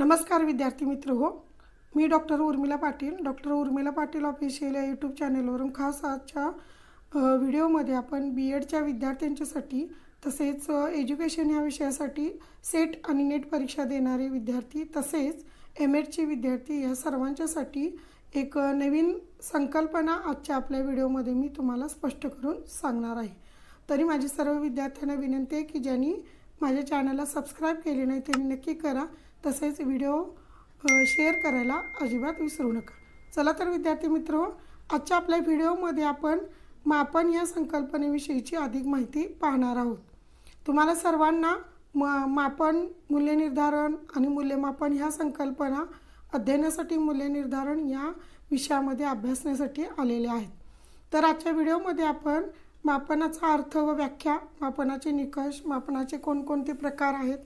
नमस्कार विद्यार्थी मित्र हो, मी doctor Urmila Patil, doctor Urmila Patil official या यूट्यूब चॅनलवरून खास आजच्या व्हिडिओमध्ये आपण BEdच्या विद्यार्थ्यांच्यासाठी तसेच एज्युकेशन या विषयासाठी सेट आणि नेट परीक्षा देणारे विद्यार्थी तसेच MEdचे विद्यार्थी या सर्वांच्यासाठी एक नवीन संकल्पना आजच्या आपल्या व्हिडिओमध्ये मी तुम्हाला स्पष्ट करून सांगणार आहे। तरी माझी सर्व विद्यार्थ्यांना विनंती आहे की ज्यांनी माझ्या चॅनलला सबस्क्राइब केले नाही त्यांनी नक्की करा, तसेच व्हिडिओ शेअर करायला अजिबात विसरू नका। चला तर विद्यार्थी मित्र, आजच्या आपल्या व्हिडिओमध्ये आपण मापन या संकल्पनेविषयीची अधिक माहिती पाहणार आहोत। तुम्हाला सर्वांना मापन, मूल्य निर्धारण आणि मूल्यमापन ह्या संकल्पना अध्ययनासाठी मूल्य निर्धारण या विषयामध्ये अभ्यासण्यासाठी आलेले आहेत। तर आजच्या व्हिडिओमध्ये आपण मापनाचा अर्थ व व्याख्या, मापनाचे निकष, मापनाचे कोणकोणते प्रकार आहेत,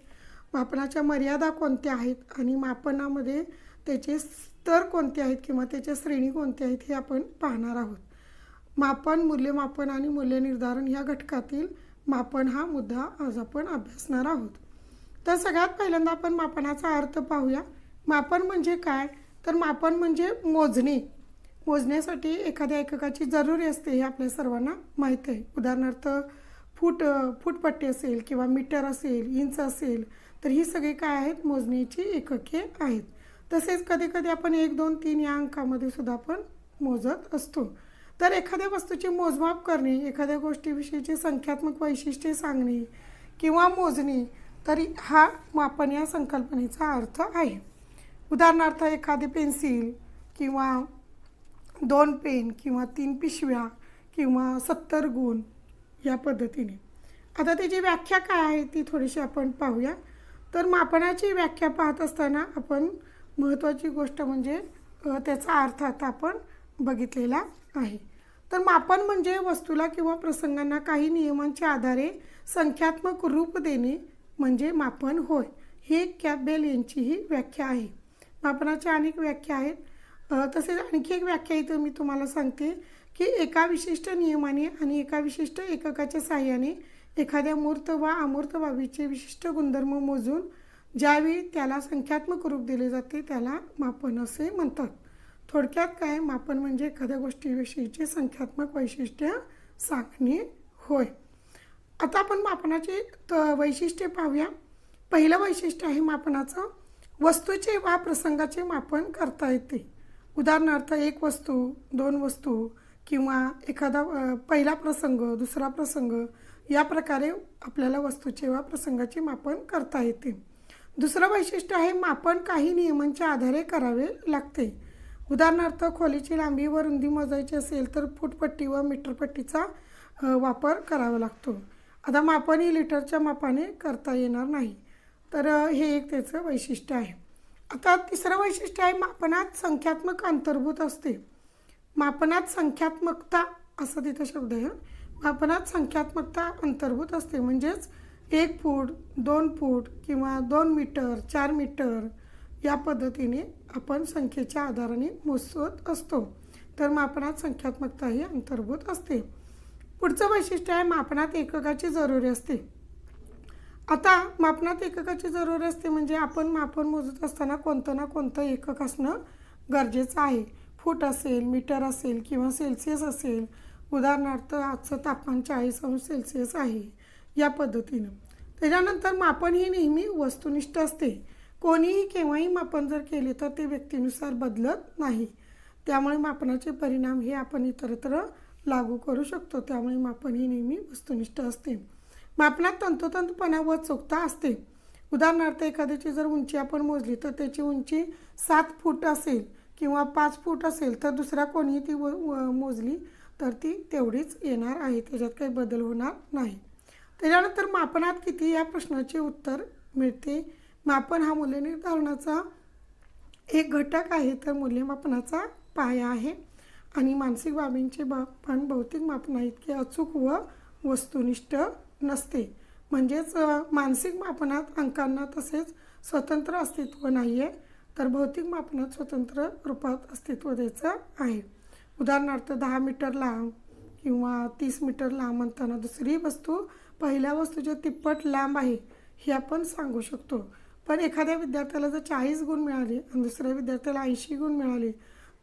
मापनाच्या मर्यादा कोणत्या आहेत आणि मापनामध्ये त्याचे स्तर कोणते आहेत किंवा त्याच्या श्रेणी कोणत्या आहेत हे आपण पाहणार आहोत। मापन, मूल्यमापन आणि मूल्य निर्धारण या घटकातील मापन हा मुद्दा आज आपण अभ्यासणार आहोत। तर सगळ्यात पहिल्यांदा आपण मापनाचा अर्थ पाहूया। मापन म्हणजे काय? तर मापन म्हणजे मोजणे। मोजण्यासाठी एखाद्या एककाची जरुरी असते हे आपल्या सर्वांना माहीत आहे। उदाहरणार्थ फूटपट्टी असेल किंवा मीटर असेल, इंच असेल, तर ही सगळी काय आहेत? मोजण्याची एकके आहेत। तसेच कधी कधी आपण 1, 2, 3 या अंकामध्ये सुद्धा आपण मोजत असतो। तर एखाद्या वस्तूचे मोजमाप करणे, एखाद्या गोष्टीविषयीचे संख्यात्मक वैशिष्ट्ये सांगणे किंवा मोजणे, तरी हा मापन या संकल्पनेचा अर्थ आहे। उदाहरणार्थ एखादी पेन्सिल किंवा 2 पेन किंवा 3 पिशव्या किंवा 70 गुण या पद्धतीने। आता त्याची व्याख्या काय आहे ती थोडीशी आपण पाहूया। तर मापनाची व्याख्या पाहत असताना आपण महत्त्वाची गोष्ट म्हणजे त्याचा अर्थ आता आपण बघितलेला आहे। तर मापन म्हणजे वस्तूला किंवा प्रसंगांना काही नियमांच्या आधारे संख्यात्मक रूप देणे म्हणजे मापन होय। ही कॅम्पबेल यांची ही व्याख्या आहे। मापनाच्या अनेक व्याख्या आहेत। तसेच आणखी एक व्याख्या इथं मी तुम्हाला सांगते की एका विशिष्ट नियमाने आणि एका विशिष्ट एककाच्या सहाय्याने एखाद्या मूर्त व अमूर्त बाबीचे विशिष्ट गुणधर्म मोजून ज्यावेळी त्याला संख्यात्मक रूप दिले जाते त्याला मापन असे म्हणतात। थोडक्यात काय? मापन म्हणजे एखाद्या गोष्टीविषयीचे संख्यात्मक वैशिष्ट्य सांगणे होय। आता आपण मापनाचे वैशिष्ट्ये पाहूया। पहिलं वैशिष्ट्य आहे मापनाचं, वस्तूचे वा प्रसंगाचे मापन करता येते। उदाहरणार्थ एक वस्तू, 2 वस्तू किंवा एखादा पहिला प्रसंग, दुसरा प्रसंग या प्रकारे आपल्याला वस्तूचे वा प्रसंगाचे मापन करता येते। दुसरं वैशिष्ट्य आहे मापन काही नियमांच्या आधारे करावे लागते। उदाहरणार्थ खोलीची लांबी व रुंदी मोजायची असेल तर फूटपट्टी व मीटरपट्टीचा वापर करावा लागतो। आता मापन ही लिटरच्या मापाने करता येणार नाही। तर हे एक त्याचं वैशिष्ट्य आहे। आता तिसरं वैशिष्ट्य आहे मापनात संख्यात्मक अंतर्भूत असते। मापनात संख्यात्मकता असं तिथं शब्द आहे। मापनात संख्यात्मकता अंतर्भूत असते म्हणजेच 1 फूट, 2 फूट किंवा 2 मीटर, 4 मीटर या पद्धतीने आपण संख्येच्या आधाराने मोजत असतो। तर मापनात संख्यात्मकता ही अंतर्भूत असते। पुढचं वैशिष्ट्य आहे मापनात एककाची जरुरी असते। आता मापनात एककाची जरुरी असते म्हणजे आपण मापन मोजत असताना कोणतं ना कोणतं एकक असणं गरजेचं आहे। फूट असेल, मीटर असेल किंवा सेल्सिअस असेल। उदाहरणार्थ आजचं तापमान 40 अंश सेल्सिअस आहे या पद्धतीनं। त्याच्यानंतर मापन ही नेहमी वस्तुनिष्ठ असते। कोणीही केव्हाही मापन जर केले तर ते व्यक्तीनुसार बदलत नाही। त्यामुळे मापनाचे परिणाम हे आपण इतरत्र लागू करू शकतो। त्यामुळे मापन ही नेहमी वस्तुनिष्ठ असते। मापनात तंतोतंतपणा व चोखता असते। उदाहरणार्थ एखाद्याची जर उंची आपण मोजली तर त्याची उंची 7 फूट असेल किंवा 5 फूट असेल तर दुसऱ्या कोणीही ती मोजली तर ती तेवढीच येणार आहे, त्याच्यात काही बदल होणार नाही। त्याच्यानंतर मापनात किती या प्रश्नाचे उत्तर मिळते। मापन हा मूल्य निर्धारणाचा एक घटक आहे तर मूल्यमापनाचा पाया आहे आणि मानसिक बाबींचे मापन भौतिक मापनाइतके अचूक व वस्तुनिष्ठ नसते। म्हणजेच मानसिक मापनात अंकांना तसेच स्वतंत्र अस्तित्व नाही आहे तर भौतिक मापनात स्वतंत्र रूपात अस्तित्व द्यायचं आहे। उदाहरणार्थ 10 मीटर लांब किंवा 30 मीटर लांब म्हणताना दुसरी वस्तू पहिल्या वस्तूच्या तिप्पट लांब आहे हे आपण सांगू शकतो। पण एखाद्या विद्यार्थ्याला जर 40 गुण मिळाले आणि दुसऱ्या विद्यार्थ्याला 80 गुण मिळाले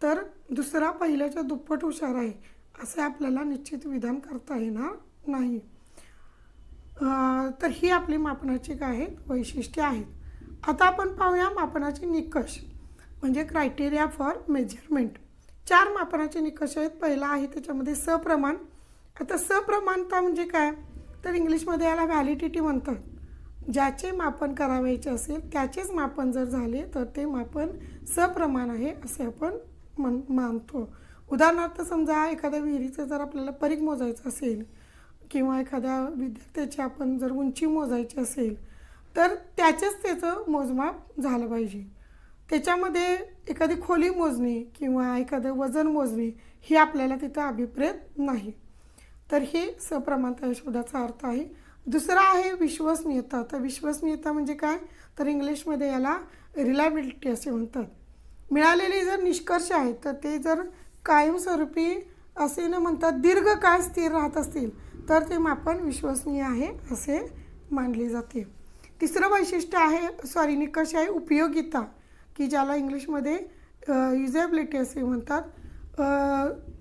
तर दुसरा पहिल्याच्या दुप्पट हुशार आहे असे आपल्याला निश्चित विधान करता येणार नाही. तर ही आपली मापनाची काय आहेत वैशिष्ट्ये आहेत. आता आपण पाहूया मापनाचे निकष म्हणजे क्रायटेरिया फॉर मेजरमेंट. 4 मापनाचे निकष आहेत. पहिला आहे त्याच्यामध्ये सप्रमाण. आता सप्रमाणता म्हणजे काय तर इंग्लिशमध्ये याला व्हॅलिडिटी म्हणतात. ज्याचे मापन करावायचे असेल त्याचेच मापन जर झाले तर ते मापन सप्रमाण आहे असे आपण मानतो. उदाहरणार्थ समजा एखाद्या विहिरीचं जर आपल्याला परीघ मोजायचं असेल किंवा एखाद्या विद्यार्थ्याची आपण जर उंची मोजायची असेल तर त्याचं मोजमाप झालं पाहिजे. त्याच्यामध्ये एखादी खोली मोजणे किंवा एखादं वजन मोजणे हे आपल्याला तिथं अभिप्रेत नाही. तर हे सप्रमाणता या शब्दाचा अर्थ आहे. दुसरा आहे विश्वसनीयता. तर विश्वसनीयता म्हणजे काय तर इंग्लिशमध्ये याला रिलायबिलिटी असे म्हणतात. मिळालेले जर निष्कर्ष आहेत तर ते जर कायमस्वरूपी असे न म्हणतात दीर्घकाळ स्थिर राहत असतील तर ते मापन विश्वसनीय आहे असे मानले जाते. तिसरं वैशिष्ट्य आहे निकष आहे उपयोगिता की ज्याला इंग्लिशमध्ये युजेबिलिटी असे म्हणतात.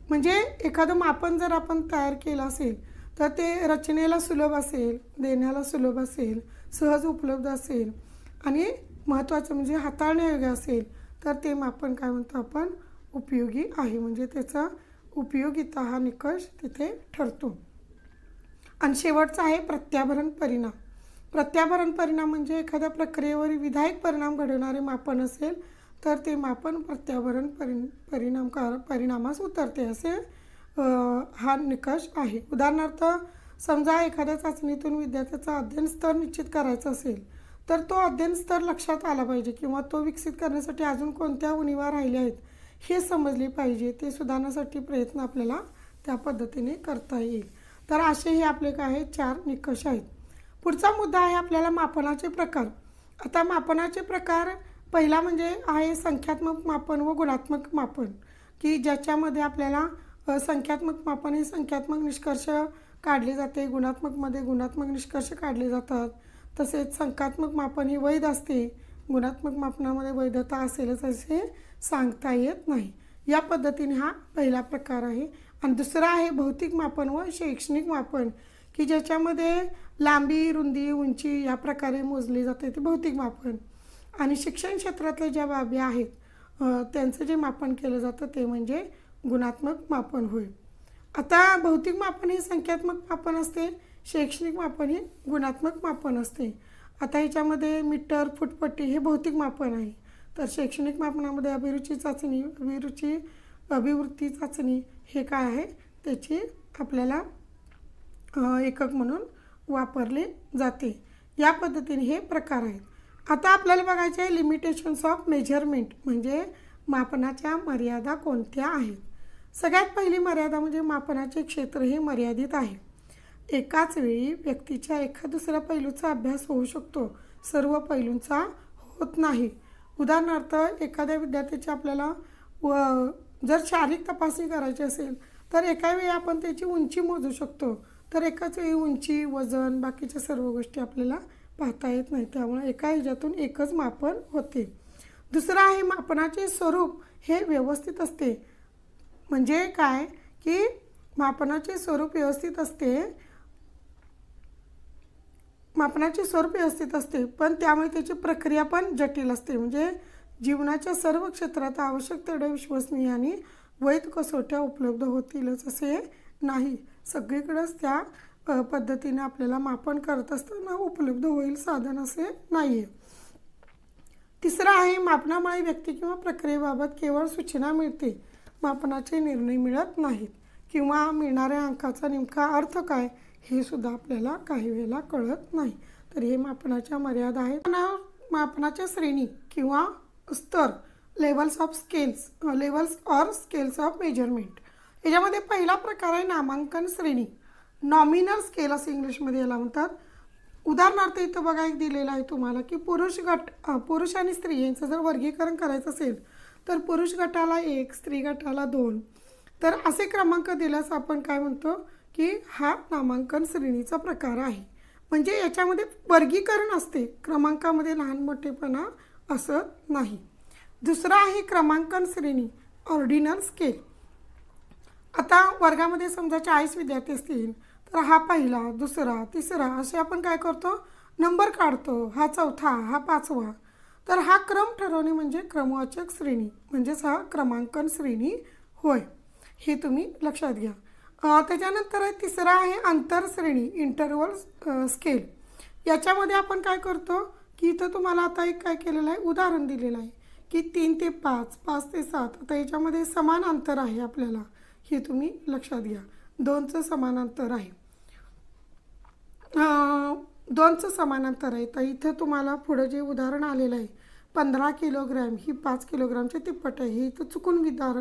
म्हणजे एखादं मापन जर आपण तयार केलं असेल तर ते रचनेला सुलभ असेल, देण्याला सुलभ असेल, सहज उपलब्ध असेल आणि महत्त्वाचं म्हणजे हाताळण्यायोग्य असेल तर ते मापन काय म्हणतो आपण उपयोगी आहे. म्हणजे त्याचा उपयोगिता हा निकष तिथे ठरतो. आणि शेवटचा आहे प्रत्याभरण परिणाम. प्रत्याभरण परिणाम म्हणजे एखाद्या प्रक्रियेवर विधायक परिणाम घडवणारे मापन असेल तर ते मापन प्रत्याभरण परिणामास उतरते असे हा निकष आहे. उदाहरणार्थ समजा एखाद्या चाचणीतून विद्यार्थ्याचा अध्ययन स्तर निश्चित करायचा असेल तर तो अध्ययन स्तर लक्षात आला पाहिजे किंवा तो विकसित करण्यासाठी अजून कोणत्या उणिवा राहिल्या आहेत हे समजले पाहिजे. ते सुधारण्यासाठी प्रयत्न आपल्याला त्या पद्धतीने करता येईल. तर असे हे आपले काय आहेत 4 निकष आहेत. पुढचा मुद्दा आहे आपल्याला मापनाचे प्रकार. आता मापनाचे प्रकार पहिला म्हणजे आहे संख्यात्मक मापन व गुणात्मक मापन की ज्याच्यामध्ये आपल्याला संख्यात्मक मापन हे संख्यात्मक निष्कर्ष काढले जाते, गुणात्मकमध्ये गुणात्मक निष्कर्ष काढले जातात. तसेच संख्यात्मक मापन हे वैध असते, गुणात्मक मापनामध्ये वैधता असेलच असे सांगता येत नाही. या पद्धतीने हा पहिला प्रकार आहे. आणि दुसरा आहे भौतिक मापन व शैक्षणिक मापन की ज्याच्यामध्ये लांबी, रुंदी, उंची या प्रकारे मोजले जाते ते भौतिक मापन. आणि शिक्षण क्षेत्रातल्या ज्या बाबी आहेत त्यांचं जे मापन केलं जातं ते म्हणजे गुणात्मक मापन होय. आता भौतिक मापन हे संख्यात्मक मापन असते, शैक्षणिक मापन हे गुणात्मक मापन असते. आता ह्याच्यामध्ये मीटर, फुटपट्टी हे भौतिक मापन आहे. तर शैक्षणिक मापनामध्ये अभिवृत्ती चाचणी हे काय आहे त्याची आपल्याला एकक म्हणून वापरले जाते. या पद्धतीने हे प्रकार आहेत. आता आपल्याला बघायचे आहे लिमिटेशन्स ऑफ मेजरमेंट म्हणजे मापनाच्या मर्यादा कोणत्या आहेत. सगळ्यात पहिली मर्यादा म्हणजे मापनाचे क्षेत्र हे मर्यादित आहे. एकाच वेळी व्यक्तीच्या एका दुसऱ्या पैलूचा अभ्यास होऊ शकतो, सर्व पैलूंचा होत नाही. उदाहरणार्थ एखाद्या विद्यार्थ्याची आपल्याला जर शारीरिक तपासणी करायची असेल तर एका वेळी आपण त्याची उंची मोजू शकतो. तर एकाच वेळी उंची, वजन, बाकीच्या सर्व गोष्टी आपल्याला पाहता येत नाही. त्यामुळे एका ह्याच्यातून एकच मापन होते. दुसरं आहे मापनाचे स्वरूप हे व्यवस्थित असते. म्हणजे काय की मापनाचे स्वरूप व्यवस्थित असते पण त्यामुळे त्याची प्रक्रिया पण जटिल असते. म्हणजे जीवनाच्या सर्व क्षेत्रात आवश्यक तेवढ्या विश्वसनीय आणि वैध कसोट्या उपलब्ध होतीलच असे नाही. सगळीकडेच त्या पद्धतीने आपल्याला मापन करत असताना उपलब्ध होईल साधन असे नाही आहे. तिसरं आहे मापनामुळे व्यक्ती किंवा प्रक्रियेबाबत केवळ सूचना मिळते, मापनाचे निर्णय मिळत नाहीत किंवा मिळणाऱ्या अंकाचा नेमका अर्थ काय हे सुद्धा आपल्याला काही वेळेला कळत नाही. तर हे मापनाच्या मर्यादा आहेत. मापनाच्या श्रेणी किंवा स्तर levels or scales of measurement. याच्यामध्ये पहिला प्रकार आहे नामांकन श्रेणी, नॉमिनल स्केल असे इंग्लिशमध्ये याला म्हणतात. उदाहरणार्थ इथं बघा एक दिलेलं आहे तुम्हाला की पुरुष आणि स्त्री यांचं जर वर्गीकरण करायचं असेल तर पुरुष गटाला 1, स्त्री गटाला 2. तर असे क्रमांक दिल्यास आपण काय म्हणतो की हा नामांकन श्रेणीचा प्रकार आहे. म्हणजे याच्यामध्ये वर्गीकरण असते, क्रमांकामध्ये लहान मोठेपणा असत नाही. दुसरा आहे क्रमांकन श्रेणी, ऑर्डिनल स्केल. आता वर्गामध्ये समजा 40 विद्यार्थी असतील तर हा पहिला, दुसरा, तिसरा असे आपण काय करतो, नंबर काढतो. हा चौथा, हा पाचवा. तर हा क्रम ठरवणे म्हणजे क्रमवाचक श्रेणी, म्हणजेच हा क्रमांकन श्रेणी होय. हे तुम्ही लक्षात घ्या. त्याच्यानंतर तिसरा आहे अंतरश्रेणी, इंटरवल स्केल. याच्यामध्ये आपण काय करतो की इथं तुम्हाला आता एक काय केलेलं आहे, उदाहरण दिलेलं आहे की 3 ते 5, 5 ते 7. आता याच्यामध्ये समान अंतर आहे आपल्याला, हे तुम्ही लक्षात घ्या. 2चं समान अंतर आहे, 2चं समान अंतर आहे. तर इथं तुम्हाला पुढं जे उदाहरण आलेलं आहे 15 किलोग्रॅम ही 5 किलोग्रामचे तिप्पट आहे, हे इथं चुकून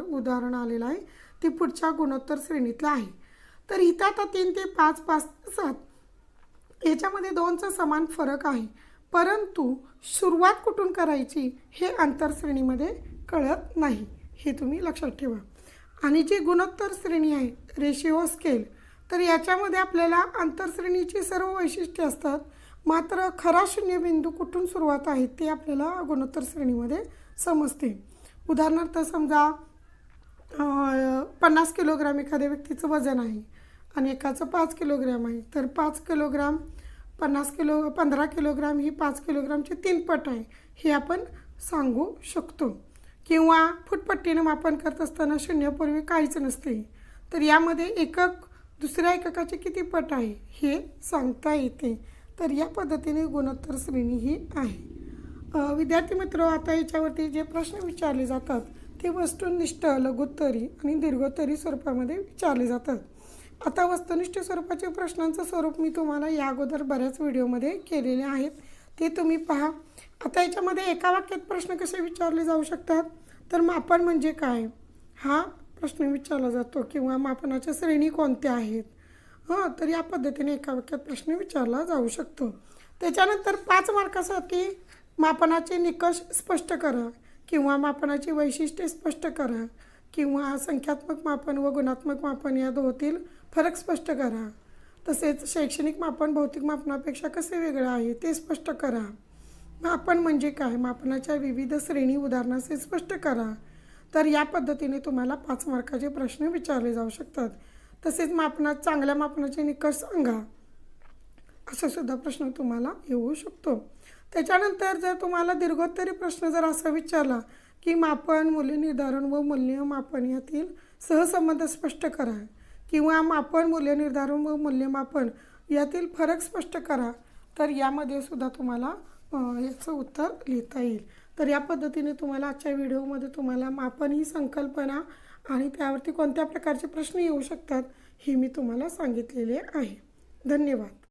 उदाहरण आलेलं आहे, ते पुढच्या गुणोत्तर श्रेणीतलं आहे. तर इथं आता 3 ते 5, 5 ते 7 याच्यामध्ये 2चा समान फरक आहे, परंतु सुरुवात कुठून करायची हे अंतरश्रेणीमध्ये कळत नाही, हे तुम्ही लक्षात ठेवा. आणि जी गुणोत्तर श्रेणी आहे रेशिओ स्केल, तर याच्यामध्ये आपल्याला अंतरश्रेणीची सर्व वैशिष्ट्ये असतात, मात्र खरा शून्यबिंदू कुठून सुरुवात आहे ते आपल्याला गुणोत्तर श्रेणीमध्ये समजते. उदाहरणार्थ समजा 50 किलोग्राम एखाद्या व्यक्तीचं वजन आहे आणि एकाचं 5 किलोग्राम आहे, तर 5 किलोग्राम 15 किलोग्राम ही 5 किलोग्रामचे 3 पट आहे, हे आपण सांगू शकतो. किंवा फुटपट्टीनं मापन करत असताना शून्यापूर्वी काहीच नसते, तर यामध्ये एकक दुसऱ्या एककाचे किती पट आहे हे सांगता येते. तर या पद्धतीने गुणोत्तर श्रेणी ही आहे. विद्यार्थी मित्र, आता याच्यावरती जे प्रश्न विचारले जातात ते वस्तुनिष्ठ, लघुत्तरी आणि दीर्घोत्तरी स्वरूपामध्ये विचारले जातात. आता वस्तुनिष्ठ स्वरूपाच्या प्रश्नांचं स्वरूप मी तुम्हाला या अगोदर बऱ्याच व्हिडिओमध्ये केलेले आहेत, ते तुम्ही पहा. आता याच्यामध्ये एका वाक्यात प्रश्न कसे विचारले जाऊ शकतात, तर मापन म्हणजे काय हा प्रश्न विचारला जातो, किंवा मापनाच्या श्रेणी कोणत्या आहेत, तर या पद्धतीने एका वाक्यात प्रश्न विचारला जाऊ शकतो. त्याच्यानंतर 5 मार्कासाठी मापनाचे निकष स्पष्ट करा, किंवा मापनाची वैशिष्ट्ये स्पष्ट करा, किंवा संख्यात्मक मापन व गुणात्मक मापन या दोहोतील फरक स्पष्ट करा. तसेच शैक्षणिक मापन भौतिक मापनापेक्षा कसे वेगळे आहे ते स्पष्ट करा. मापन म्हणजे काय, मापनाच्या विविध श्रेणी उदाहरणासहित स्पष्ट करा. तर या पद्धतीने तुम्हाला 5 मार्काचे प्रश्न विचारले जाऊ शकतात. तसेच चांगल्या मापनाचे निकष सांगा, असा सुद्धा प्रश्न तुम्हाला येऊ शकतो. त्याच्यानंतर जर तुम्हाला दीर्घोत्तरी प्रश्न जर असा विचारला की मापन, मूल्य निर्धारण व मूल्यमापन यातील सहसंबंध स्पष्ट करा, किंवा मापन, मूल्य निर्धारण व मूल्यमापन यातील फरक स्पष्ट करा, तर यामध्ये सुद्धा तुम्हाला याचं उत्तर लिहिता येईल. तर या पद्धतीने तुम्हाला आजच्या व्हिडिओमध्ये तुम्हाला मापन ही संकल्पना आणि त्यावरती कोणत्या प्रकारचे प्रश्न येऊ शकतात हे मी तुम्हाला सांगितलेले आहे. धन्यवाद.